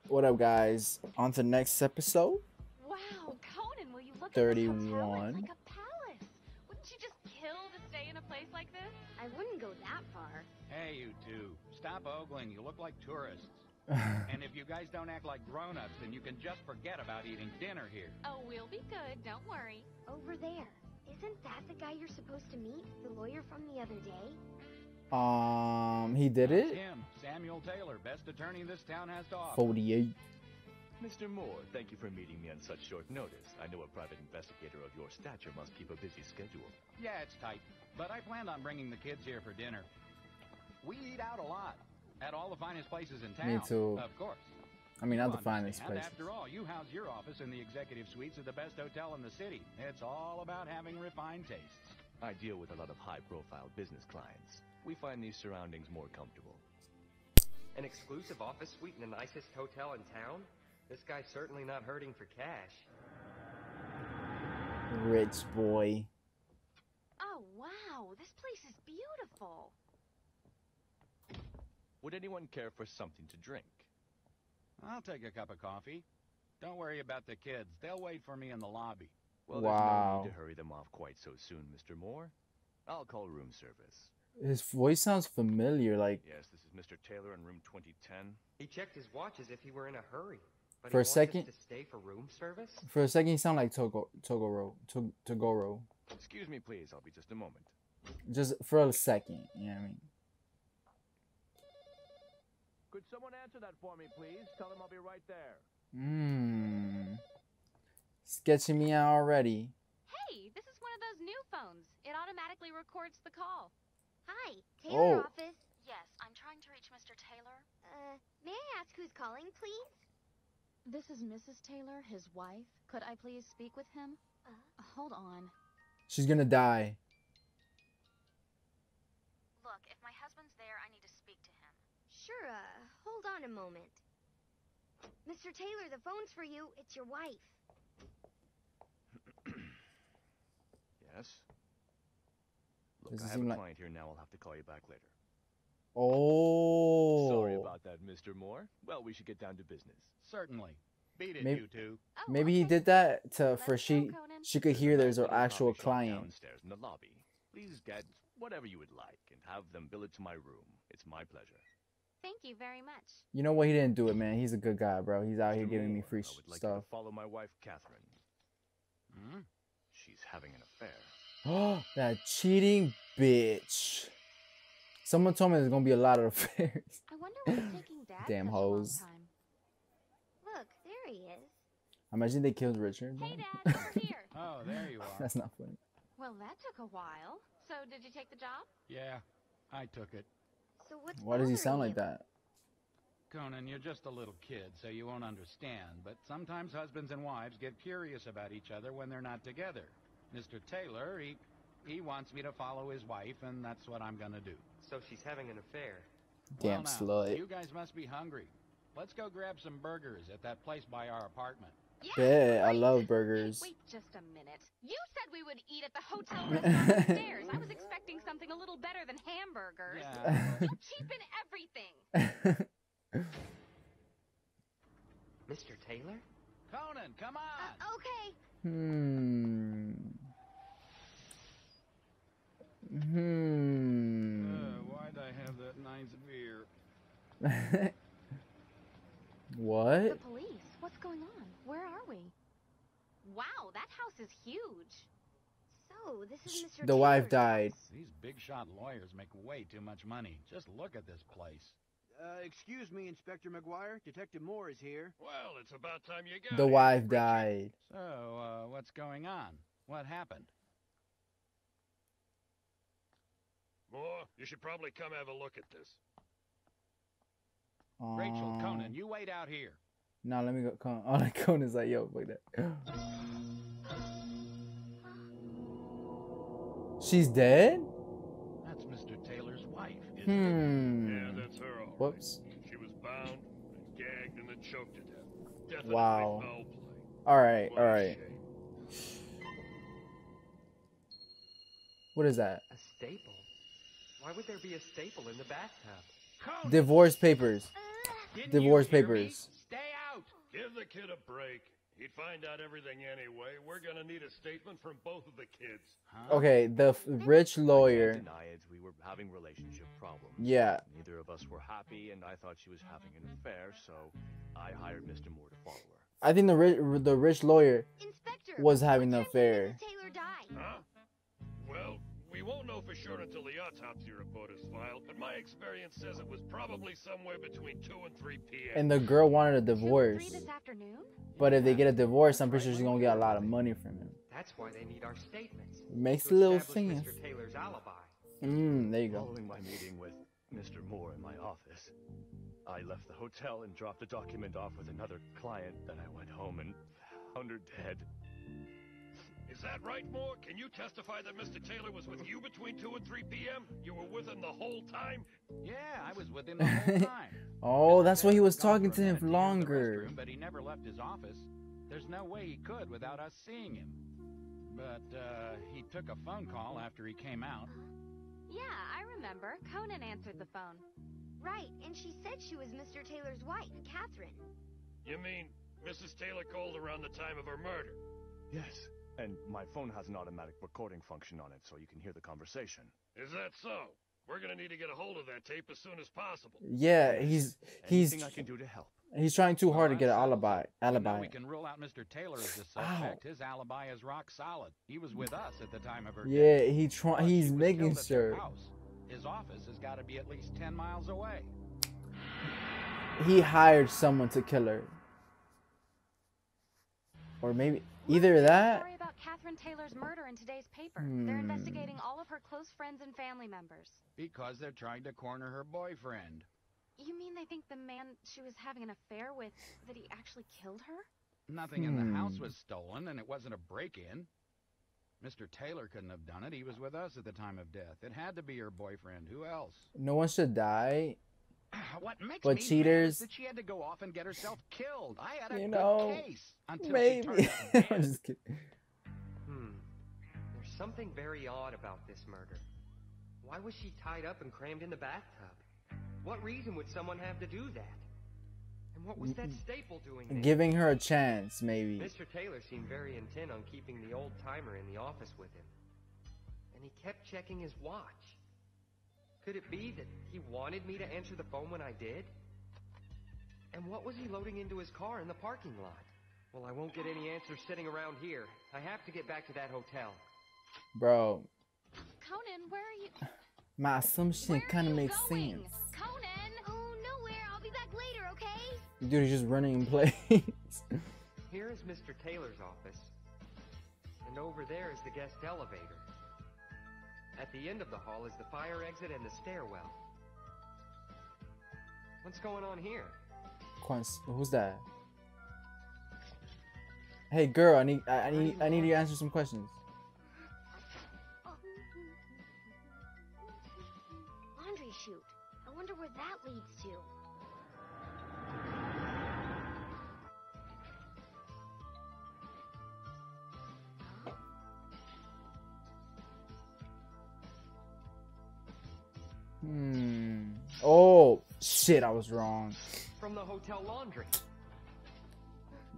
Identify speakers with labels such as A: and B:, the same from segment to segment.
A: What up, guys? On to the next episode.
B: Wow, Conan, will you look at this hotel?
A: 31.
B: It's like a palace. Wouldn't you just kill to stay in a place like this?
C: I wouldn't go that far.
D: Hey, you two. Stop ogling. You look like tourists. And if you guys don't act like grown-ups, then you can just forget about eating dinner here.
B: Oh, we'll be good. Don't worry.
C: Over there. Isn't that the guy you're supposed to meet? The lawyer from the other day?
A: He did
D: That's
A: it.
D: him, Samuel Taylor, best attorney this town has to offer.
A: 48.
E: Mr. Moore, thank you for meeting me on such short notice. I know a private investigator of your stature must keep a busy schedule.
D: Yeah, it's tight, but I planned on bringing the kids here for dinner. We eat out a lot, at all the finest places in town.
A: Me too.
D: Of course.
A: I mean, not
D: You
A: the finest
D: understand.
A: places.
D: After all, you house your office in the executive suites of the best hotel in the city. It's all about having refined tastes.
E: I deal with a lot of high-profile business clients. We find these surroundings more comfortable.
F: An exclusive office suite in the nicest hotel in town? This guy's certainly not hurting for cash.
A: Rich boy.
B: Oh, wow. This place is beautiful.
E: Would anyone care for something to drink?
D: I'll take a cup of coffee. Don't worry about the kids. They'll wait for me in the lobby.
E: Well, there's no
A: Wow.
E: need to hurry them off quite so soon, Mr. Moore. I'll call room service.
A: His voice sounds familiar. Like
E: Yes, this is Mr. Taylor in room 2010.
F: He checked his watch as if he were in a hurry. But
A: For
F: he
A: a
F: wants us
A: second-
F: to stay for room service?
A: for a second, he sounded like Togoro.
E: Excuse me, please. I'll be just a moment.
A: Just for a second. You know what I mean?
G: Could someone answer that for me, please? Tell them I'll be right there.
A: Sketching me out already.
B: Hey, this is one of those new phones. It automatically records the call.
C: Hi, Taylor
A: Oh.
C: office.
B: Yes, I'm trying to reach Mr. Taylor.
C: May I ask who's calling, please?
B: This is Mrs. Taylor, his wife. Could I please speak with him? Hold on.
A: She's gonna die.
B: Look, if my husband's there, I need to speak to him.
C: Sure, hold on a moment. Mr. Taylor, the phone's for you. It's your wife.
E: Yes? Look,
A: Does it
E: I have
A: seem
E: a
A: like-
E: client here now. I'll have to call you back later.
A: Oh.
E: Sorry about that, Mr. Moore. Well, we should get down to business.
D: Certainly. Beat it,
A: Maybe-
D: you two.
B: Oh,
A: Maybe he
B: okay.
A: did that to
B: Let's
A: for
B: go,
A: she
B: Conan.
A: she could hear there's an
E: Little
A: actual
E: coffee shop
A: client.
E: downstairs in the lobby. Please get whatever you would like and have them bill it to my room. It's my pleasure.
B: Thank you very much.
A: You know what? He didn't do it, man. He's a good guy, bro. He's out here
E: Mr.
A: giving me
E: Moore,
A: free
E: I would like you
A: stuff.
E: to follow my wife, Catherine.
D: Hmm?
E: She's having an affair.
A: That cheating bitch. Someone told me there's gonna be a lot of affairs.
B: I wonder what's taking Dad
A: Damn
B: such a long
A: hoes.
B: time.
C: Look, there he is.
A: Imagine they killed Richard.
B: Hey,
A: man.
B: Dad, over here.
D: Oh, there you are.
A: That's not funny.
B: Well, that took a while. So, did you take the job?
D: Yeah, I took it.
C: So what's
A: Why does he sound
C: bothering
A: like
C: him?
A: that?
D: Conan, you're just a little kid, so you won't understand, but sometimes husbands and wives get curious about each other when they're not together. Mr. Taylor, he wants me to follow his wife, and that's what I'm gonna do.
F: So she's having an affair.
A: Damn
D: Well, now,
A: slut.
D: you guys must be hungry. Let's go grab some burgers at that place by our apartment.
B: Yeah,
A: Bet, I
B: great.
A: love burgers.
B: Wait just a minute. You said we would eat at the hotel restaurant upstairs. I was expecting something a little better than hamburgers.
D: Yeah.
B: You cheapen everything.
F: Mr. Taylor?
D: Conan, come on!
C: Okay.
D: Why'd I have that nice beer?
B: The
A: What?
B: police. What's going on? Where are we? Wow, that house is huge.
C: So, this is Mr.
A: The wife
C: Taylor's
A: died.
C: house.
D: These big shot lawyers make way too much money. Just look at this place.
H: Excuse me, Inspector McGuire. Detective Moore is here.
G: Well, it's about time you got
A: The
G: here,
A: wife
G: Richard.
A: died.
D: So, what's going on? What happened?
G: Moore, you should probably come have a look at this.
D: Rachel, Conan, you wait out here.
A: Nah, let me go. Conan's like, yo, fuck that. She's dead?
D: That's Mr. Taylor's wife, isn't it?
G: Yeah,
A: Hmm.
G: that's her, all right.
A: Whoops.
G: She was bound and gagged and then choked to death. Definitely
A: Wow.
G: foul play.
A: Alright,
G: What a
A: alright.
G: shame.
A: What is that?
F: A staple? Why would there be a staple in the bathtub?
D: Conan,
A: Divorce papers.
D: didn't
A: divorce
D: you hear me?
A: papers.
D: Stay
G: Give the kid a break. He'd find out everything anyway. We're gonna need a statement from both of the kids.
D: Huh?
A: Okay, the rich lawyer.
E: I can't deny it. We were having relationship problems.
A: Yeah.
E: Neither of us were happy, and I thought she was having an affair, so I hired Mr. Moore to follow her.
A: I think the rich lawyer
C: Inspector,
A: was having
C: what
A: an
C: time did
A: affair.
C: Mrs. Taylor die?
G: Huh? Well, we won't know for sure until the autopsy report is filed, but my experience says it was probably somewhere between 2 and 3 p.m.
A: And the girl wanted a
B: 2 or 3
A: divorce.
B: this afternoon?
A: But if they get a divorce, I'm pretty sure she's gonna get a lot of money from him.
F: That's why they need our statements.
A: Makes
F: to
A: a little
F: establish
A: sense.
F: Mr. Taylor's alibi.
A: There you go.
E: Following my meeting with Mr. Moore in my office, I left the hotel and dropped the document off with another client. Then I went home and found her dead.
G: Is that right, Moore? Can you testify that Mr. Taylor was with you between 2 and 3 p.m.? You were with him the whole time?
D: Yeah, I was with him the whole time.
A: Oh, that's why he was
D: Taylor
A: talking
D: gone
A: to
D: for a
A: him
D: minute to use the
A: longer.
D: restroom, but he never left his office. There's no way he could without us seeing him. But he took a phone call after he came out.
B: Yeah, I remember. Conan answered the phone.
C: Right, and she said she was Mr. Taylor's wife, Catherine.
G: You mean Mrs. Taylor called around the time of her murder?
E: Yes, and my phone has an automatic recording function on it, so you can hear the conversation.
G: Is that so? We're gonna need to get a hold of that tape as soon as possible.
A: Yeah, he's
E: Anything I can do to help.
A: trying too hard to get an
D: Well,
A: alibi.
D: You know, we can rule out Mr. Taylor as the suspect.
A: Ow.
D: His alibi is rock solid. He was with us at the time of her
A: Yeah,
D: death. Plus,
A: he's
D: she was
A: making
D: killed at their
A: sure.
D: house. His office has got to be at least 10 miles away.
A: He hired someone to kill her. Or maybe either that.
B: Story about Catherine Taylor's murder in today's paper. They're investigating all of her close friends and family members.
D: Because they're trying to corner her boyfriend.
B: You mean they think the man she was having an affair with, that he actually killed her?
D: Nothing in the house was stolen, and it wasn't a break-in. Mr. Taylor couldn't have done it. He was with us at the time of death. It had to be her boyfriend. Who else?
A: No one should die.
D: What makes
A: But
D: me mad
A: cheaters-
D: is that she had to go off and get herself killed. I had a
A: You
D: good
A: know,
D: case until she
A: Maybe.
D: turned up dead.
A: I'm just kidding.
F: There's something very odd about this murder. Why was she tied up and crammed in the bathtub? What reason would someone have to do that? And what was that staple doing there?
A: Giving her a chance, maybe.
F: Mr. Taylor seemed very intent on keeping the old-timer in the office with him. And he kept checking his watch. Could it be that he wanted me to answer the phone when I did? And what was he loading into his car in the parking lot? Well, I won't get any answers sitting around here. I have to get back to that hotel.
A: Bro,
B: Conan, where are you?
A: my assumption
B: Where are
A: kind of
B: you
A: makes
B: going?
A: sense.
C: Conan! Oh, nowhere. I'll be back later, okay?
A: Dude, he's just running in place.
F: Here is Mr. Taylor's office. And over there is the guest elevator. At the end of the hall is the fire exit and the stairwell. What's going on here?
A: Who's that? Hey, girl, I need you to answer some questions.
C: Laundry chute. I wonder where that leads to.
A: Oh, shit, I was wrong.
F: From the hotel laundry.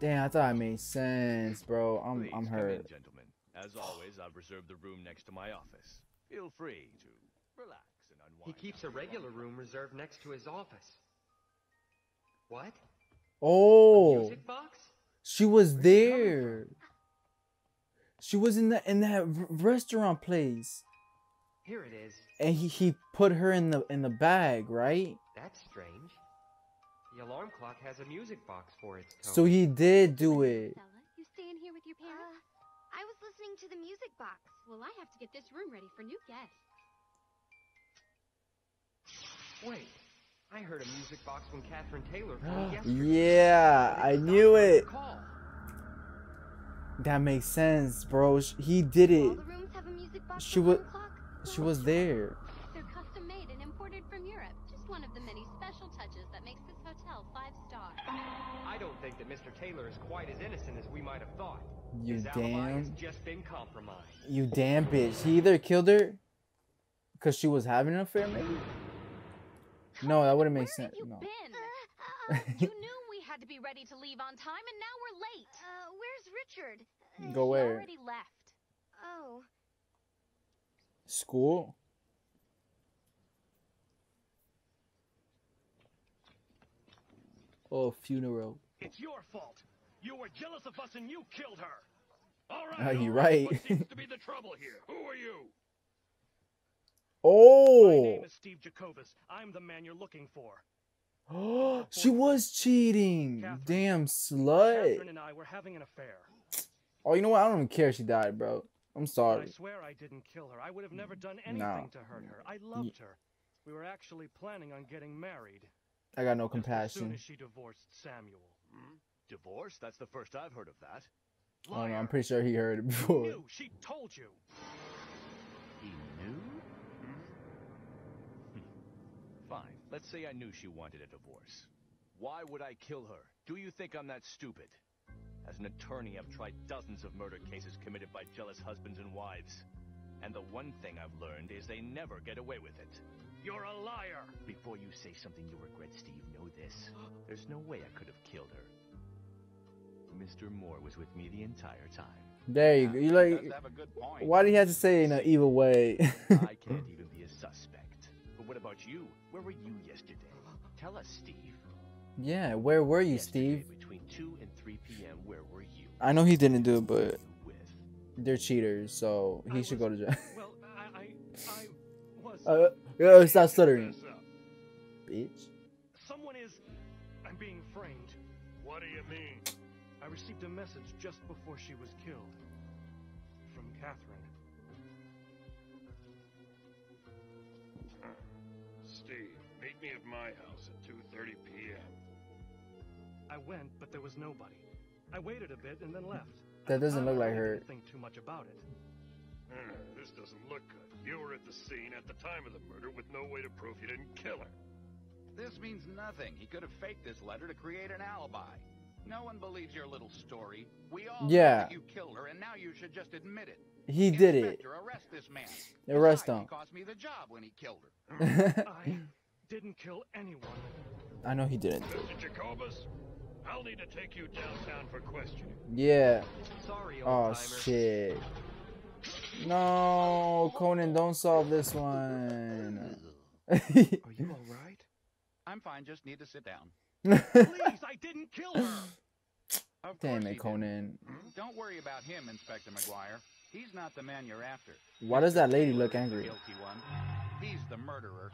A: Damn, I thought it made sense, bro.
E: Please,
A: I'm
E: come
A: hurt.
E: in, gentlemen. As always, I've reserved the room next to my office. Feel free to relax and
F: He
E: unwind.
F: keeps a regular room reserved next to his office. What?
A: Oh,
F: Music box?
A: she was
F: Where's it coming
A: there. She was in that restaurant place,
F: Here it is.
A: and he put her in the bag, right?
F: That's strange. The alarm clock has a music box for its tone.
A: So he did do it.
B: Stella, you staying here with your parents?
C: I was listening to the music box.
B: Well, I have to get this room ready for new guests.
F: Wait, I heard a music box when Catherine Taylor called yesterday.
A: Yeah, I knew it.
F: Call.
A: That makes sense, bro. He did
C: All
A: it.
C: the rooms have a music box.
A: She
C: alarm
A: was-
C: clock?
A: She was there.
B: They're custom made and imported from Europe. Just one of the many special touches that makes this hotel 5-star.
F: I don't think that Mr. Taylor is quite as innocent as we might have thought.
A: You
F: His alibi has
A: damn.
F: just been compromised.
A: You damn bitch. He either killed her because she was having an affair, maybe? No, that wouldn't make
B: Where
A: sense.
B: have you
A: No.
B: been? You knew we had had to be ready to leave on time, and now we're late.
C: Where's Richard?
A: Go
B: He
A: where?
B: already left.
C: Oh.
A: School? Oh, funeral.
G: It's your fault. You were jealous of us and you killed her. All
A: Ah,
G: right.
A: you
G: all
A: right.
G: What seems to be the trouble here? Who are you?
I: My name
A: Oh,
I: is Steve Jacobus. I'm the man you're looking for.
A: she was cheating.
I: Catherine.
A: Damn slut.
I: Catherine and I were having an affair.
A: Oh, you know what? I don't even care if she died, bro. I'm
I: But
A: sorry.
I: I swear I didn't kill her. I would have never done anything
A: No.
I: to hurt her. I loved her. We were actually planning on getting married.
A: I got no
I: Just as soon
A: compassion.
I: as she divorced Samuel.
E: Divorce? That's the first I've heard of that.
A: Oh, no, I'm pretty sure he heard it before.
I: Knew. She told you.
E: He knew? Fine. Let's say I knew she wanted a divorce. Why would I kill her? Do you think I'm that stupid? As an attorney, I've tried dozens of murder cases committed by jealous husbands and wives. And the one thing I've learned is they never get away with it.
I: You're a liar.
E: Before you say something you'll regret, Steve, know this. There's no way I could have killed her. Mr. Moore was with me the entire time.
A: There you go. You
D: He
A: like?
D: does have a good point.
A: Why do you have to say it in an evil way?
E: I can't even be a suspect. But what about you? Where were you yesterday? Tell us, Steve.
A: Yeah, where were you,
E: Yesterday,
A: Steve?
E: Between 2 and 3 p.m., where were you?
A: I know he didn't do it, but
E: With?
A: they're cheaters, so he
I: I
A: should
I: was-
A: go to jail.
I: Well, I was.
A: Stop stuttering,
G: Mess up.
A: bitch.
I: Someone is. I'm being framed.
G: What do you mean?
I: I received a message just before she was killed. From Catherine.
G: Steve, meet me at my house at 2:30 p.m.
I: I went, but there was nobody. I waited a bit and then left.
A: That doesn't look like
I: I
A: her.
I: didn't think too much about it.
G: This doesn't look good. You were at the scene at the time of the murder with no way to prove you didn't kill her.
D: This means nothing. He could have faked this letter to create an alibi. No one believes your little story. We all know
A: Yeah.
D: that you killed her, and now you should just admit it.
A: He did it.
D: Inspector, arrest this man.
A: Arrest
D: Besides,
A: him.
D: He cost me the job when he killed her.
I: I didn't kill anyone.
A: I know he didn't.
G: Mr. Jacobus, I'll need to take you downtown for questioning.
A: Yeah.
F: Sorry,
A: Oh
F: old-timer.
A: shit. No, Conan, don't solve this one.
H: Are you all right?
D: I'm fine. Just need to sit down.
I: Please, I didn't kill her.
D: Of
A: Damn
D: course he
A: it,
D: did.
A: Conan.
D: Don't worry about him, Inspector McGuire. He's not the man you're after.
A: Why does that lady
D: Taylor
A: look
D: is the
A: angry?
D: guilty one. He's the murderer.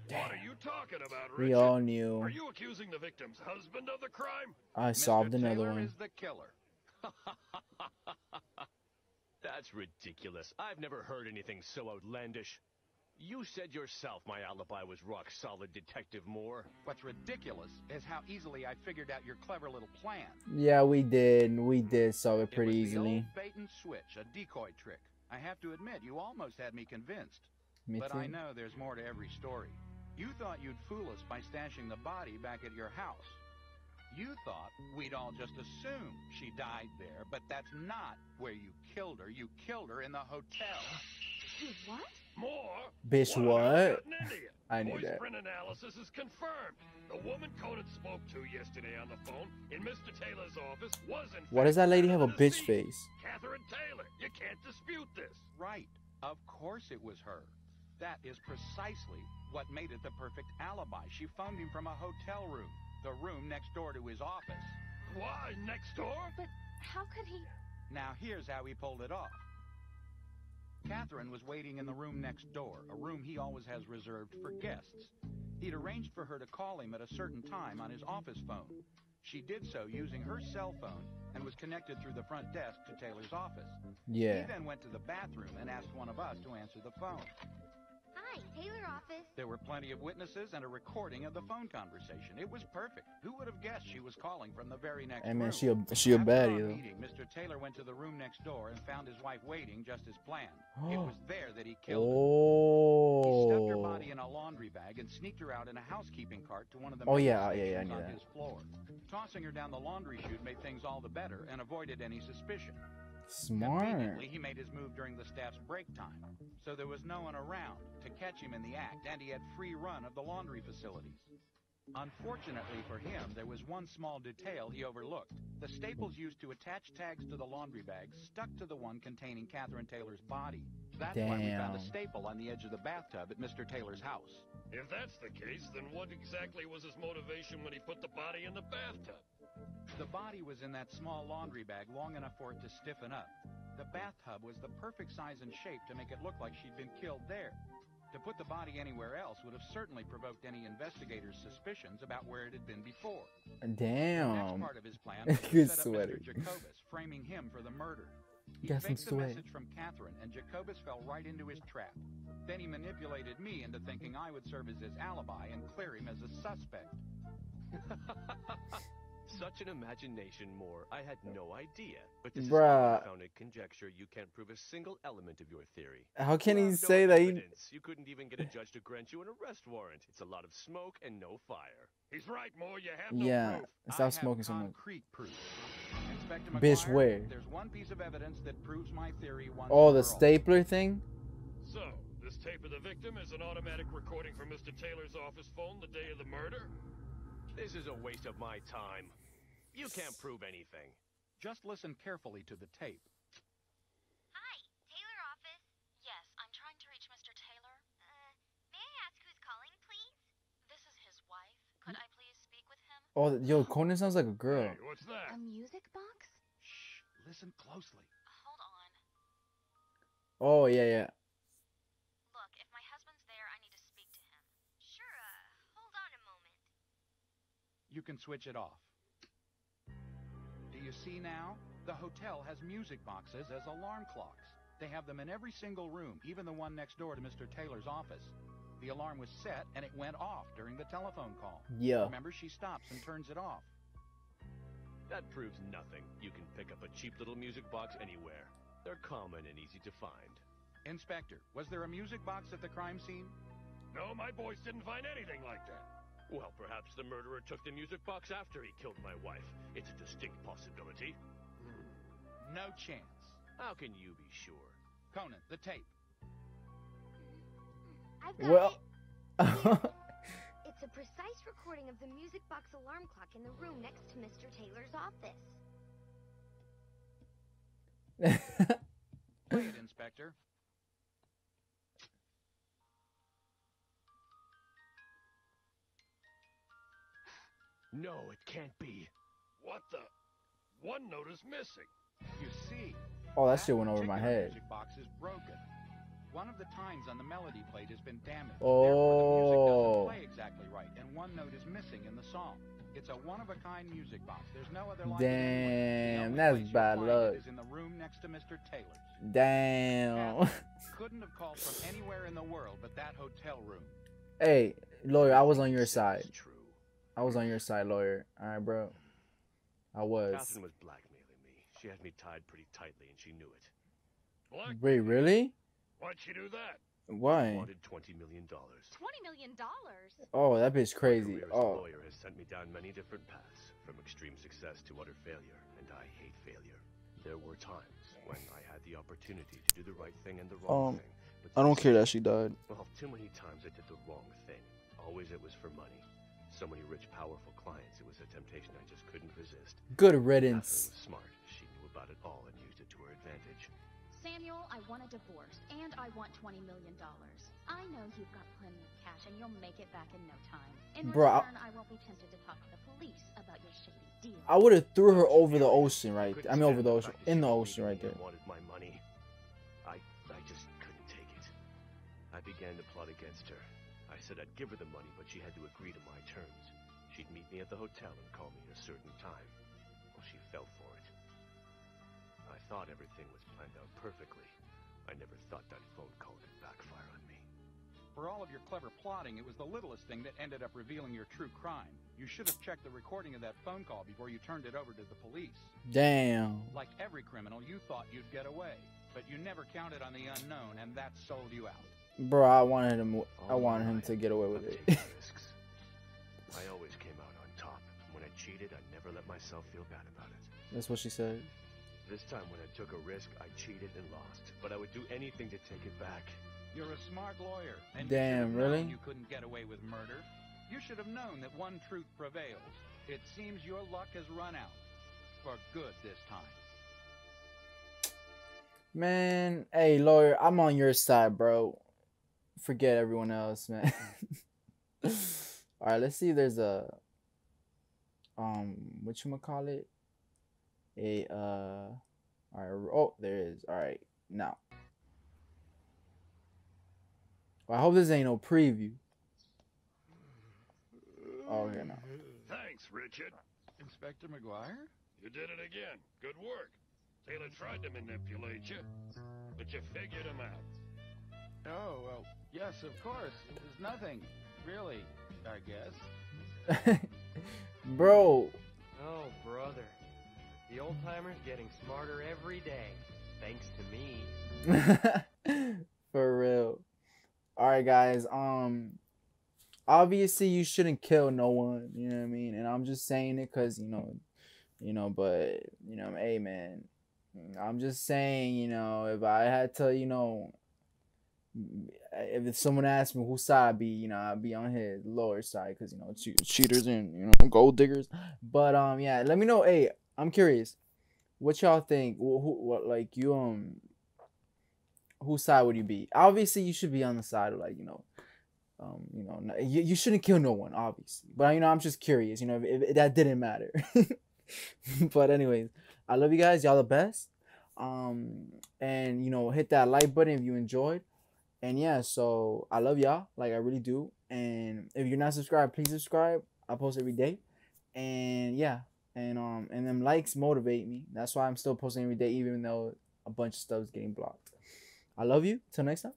G: What are you talking about,
A: We
G: Richard?
A: all knew.
G: Are you accusing the victim's husband of the crime?
A: I
D: Mr.
A: solved another
D: Taylor
A: one.
D: is the killer.
E: That's ridiculous. I've never heard anything so outlandish. You said yourself my alibi was rock solid, Detective Moore.
D: What's ridiculous is how easily I figured out your clever little plan.
A: Yeah, we did. We did solve it pretty
D: It was the
A: easily.
D: old bait and switch, a decoy trick. I have to admit, you almost had me convinced.
A: Me
D: But
A: too.
D: I know there's more to every story. You thought you'd fool us by stashing the body back at your house. You thought we'd all just assume she died there, but that's not where you killed her. You killed her in the hotel.
B: What?
G: More?
A: Bitch,
G: What?
A: what?
G: An idiot.
A: I knew that.
G: Voice print analysis is confirmed. The woman Conan spoke to yesterday on the phone in Mr. Taylor's office was in
A: Why
G: fact
A: does that lady have a
G: the
A: bitch
G: deceased.
A: face?
G: Catherine Taylor. You can't dispute this.
D: Right. Of course it was her. That is precisely what made it the perfect alibi. She phoned him from a hotel room, the room next door to his office.
G: Why, next door?
B: But how could he?
D: Now here's how he pulled it off. Catherine was waiting in the room next door, a room he always has reserved for guests. He'd arranged for her to call him at a certain time on his office phone. She did so using her cell phone and was connected through the front desk to Taylor's office.
A: Yeah.
D: He then went to the bathroom and asked one of us to answer the phone.
C: Hi, Taylor office.
D: There were plenty of witnesses and a recording of the phone conversation. It was perfect. Who would have guessed she was calling from the very next
A: Hey man,
D: room?
A: she a
D: After
A: baddie
D: our
A: though.
D: meeting, Mr. Taylor went to the room next door and found his wife waiting just as planned. It was there that he killed her. He stuffed her
A: Oh.
D: body in a laundry bag and sneaked her out in a housekeeping cart to one of the
A: Oh,
D: main
A: yeah, I
D: stations
A: knew
D: on
A: that.
D: his floor. Tossing her down the laundry chute made things all the better and avoided any suspicion.
A: Smart.
D: Conveniently, he made his move during the staff's break time, so there was no one around to catch him in the act, and he had free run of the laundry facilities. Unfortunately for him, there was one small detail he overlooked. The staples used to attach tags to the laundry bags stuck to the one containing Catherine Taylor's body. That's why we found the staple on the edge of the bathtub at Mr. Taylor's house.
G: If that's the case, then what exactly was his motivation when he put the body in the bathtub?
D: The body was in that small laundry bag long enough for it to stiffen up. The bathtub was the perfect size and shape to make it look like she'd been killed there. To put the body anywhere else would have certainly provoked any investigators' suspicions about where it had been before.
A: Damn.
D: The next part of his plan was to
A: Good
D: set up
A: sweater.
D: Mr. Jacobus, framing him for the murder. He
A: Got some
D: faked the
A: sweat.
D: message from Catherine, and Jacobus fell right into his trap. Then he manipulated me into thinking I would serve as his alibi and clear him as a suspect.
E: Such an imagination, Moore. I had no idea. But this
A: Bruh.
E: is unfounded conjecture. You can't prove a single element of your theory.
A: How can
E: You
A: he
E: have no
A: say that he...
E: evidence. You couldn't even get a judge to grant you an arrest warrant. It's a lot of smoke and no fire.
G: He's right, Moore. You have no
A: Yeah,
G: proof.
A: stop smoking so much.
D: Concrete proof. Inspector
A: Bitch,
D: McGuire,
A: where?
D: There's one piece of evidence that proves my theory once
A: Oh,
D: and
A: the
D: for all.
A: stapler thing?
G: So, this tape of the victim is an automatic recording from Mr. Taylor's office phone the day of the murder?
E: This is a waste of my time. You can't prove anything.
D: Just listen carefully to the tape.
C: Hi, Taylor office. Yes, I'm trying to reach Mr. Taylor. May I ask who's calling, please? This is his wife. Could I please speak with him?
A: Oh, yo, Conan sounds like a girl.
G: Hey, what's that?
B: A music box?
D: Shh, listen closely.
C: Hold on.
A: Oh, yeah.
C: Look, if my husband's there, I need to speak to him. Sure, hold on a moment.
D: You can switch it off. Do you see now? The hotel has music boxes as alarm clocks. They have them in every single room, even the one next door to Mr. Taylor's office. The alarm was set, and it went off during the telephone call.
A: Yeah.
D: Remember, she stops and turns it off.
E: That proves nothing. You can pick up a cheap little music box anywhere. They're common and easy to find.
D: Inspector, was there a music box at the crime scene?
G: No, my boys didn't find anything like that.
E: Well, perhaps the murderer took the music box after he killed my wife. It's a distinct possibility.
D: No chance.
E: How can you be sure?
D: Conan, the tape.
C: I've got
A: Well...
C: it. It's a precise recording of the music box alarm clock in the room next to Mr. Taylor's office.
D: Play it, Inspector.
E: No, it can't be.
G: What the? One note is missing.
D: You see,
A: Oh, that shit went over my
D: particular
A: head.
D: Music box is broken. One of the tines on the melody plate has been damaged.
A: Oh.
D: Therefore, the music doesn't play exactly right, and one note is missing in the song. It's a one-of-a-kind music box. There's no other like it anywhere.
A: Damn,
D: The
A: that's
D: only place
A: bad
D: you'll find
A: luck.
D: it is in the room next to Mr. Taylor's.
A: Damn.
D: Couldn't have called from anywhere in the world but that hotel room.
A: Hey, lawyer, I was on your
E: It's
A: side.
E: true.
A: I was on your side, lawyer. Alright, bro. I was.
E: Catherine was blackmailing me. She had me tied pretty tightly, and she knew it.
G: Black?
A: Wait, really?
G: Why'd she do that?
E: She
A: Why?
E: wanted $20 million.
B: $20 million?
A: Oh, that bitch
E: My
A: crazy.
E: career as a
A: Oh,
E: lawyer has sent me down many different paths, from extreme success to utter failure, and I hate failure. There were times when I had the opportunity to do the right thing and the wrong thing. But
A: I don't care that she died.
E: Well, too many times I did the wrong thing. Always it was for money. So many rich, powerful clients, it was a temptation I just couldn't resist.
A: Good
E: Catherine
A: riddance.
E: was smart. She knew about it all and used it to her advantage.
B: Samuel, I want a divorce, and I want $20 million. I know you've got plenty of cash, and you'll make it back in no time. In
A: Bruh,
B: return, I won't be tempted to talk to the police about your shady deal.
A: I would have threw her over the ocean right
E: couldn't
A: I mean over
E: stand
A: the
E: the
A: ocean.
E: fact that
A: In
E: she
A: the
E: was
A: ocean right
E: leaving
A: there.
E: and wanted my money. I just couldn't take it. I began to plot against her. I said I'd give her the money, but she had to agree to my terms. She'd meet me at the hotel and call me at a certain time. Well, she fell for it. I thought everything was planned out perfectly. I never thought that phone call could backfire on me.
D: For all of your clever plotting, it was the littlest thing that ended up revealing your true crime. You should have checked the recording of that phone call before you turned it over to the police.
A: Damn.
D: Like every criminal, you thought you'd get away. But you never counted on the unknown, and that sold you out.
A: Bro, I wanted him
E: Alright,
A: to get away with
E: I'm
A: it.
E: taking risks. I always came out on top. When I cheated, I never let myself feel bad about it.
A: That's what she said.
E: This time when I took a risk, I cheated and lost. But I would do anything to take it back.
D: You're a smart lawyer, and
A: Damn,
D: you should have known
A: really?
D: you couldn't get away with murder. You should have known that one truth prevails. It seems your luck has run out. For good this time.
A: Man, hey, lawyer, I'm on your side, bro. Forget everyone else, man. Alright, let's see if there's a whatchamacallit? Alright, oh, there is. Alright, now. Well, I hope this ain't no preview. Oh, okay, no.
G: Thanks, Richard.
D: Inspector McGuire?
G: You did it again. Good work. Taylor tried to manipulate you, but you figured him out.
D: Oh, well, yes, of course. It was nothing, really, I guess.
A: Bro.
F: Oh, brother. The old-timer's getting smarter every day. Thanks to me.
A: For real. Alright, guys. Obviously, you shouldn't kill no one. You know what I mean? And I'm just saying it because, but, hey, man. I'm just saying, if I had to, if someone asked me whose side I'd be, I'd be on his lower side because, cheaters and, gold diggers. But, yeah, let me know. Hey, I'm curious. What y'all think? Whose side would you be? Obviously, you should be on the side of, you shouldn't kill no one, obviously. But, I'm just curious, if that didn't matter. But anyways, I love you guys. Y'all the best. And, hit that like button if you enjoyed. And, yeah, so I love y'all. Like, I really do. And if you're not subscribed, please subscribe. I post every day. And, yeah. And them likes motivate me. That's why I'm still posting every day, even though a bunch of stuff is getting blocked. I love you. Till next time.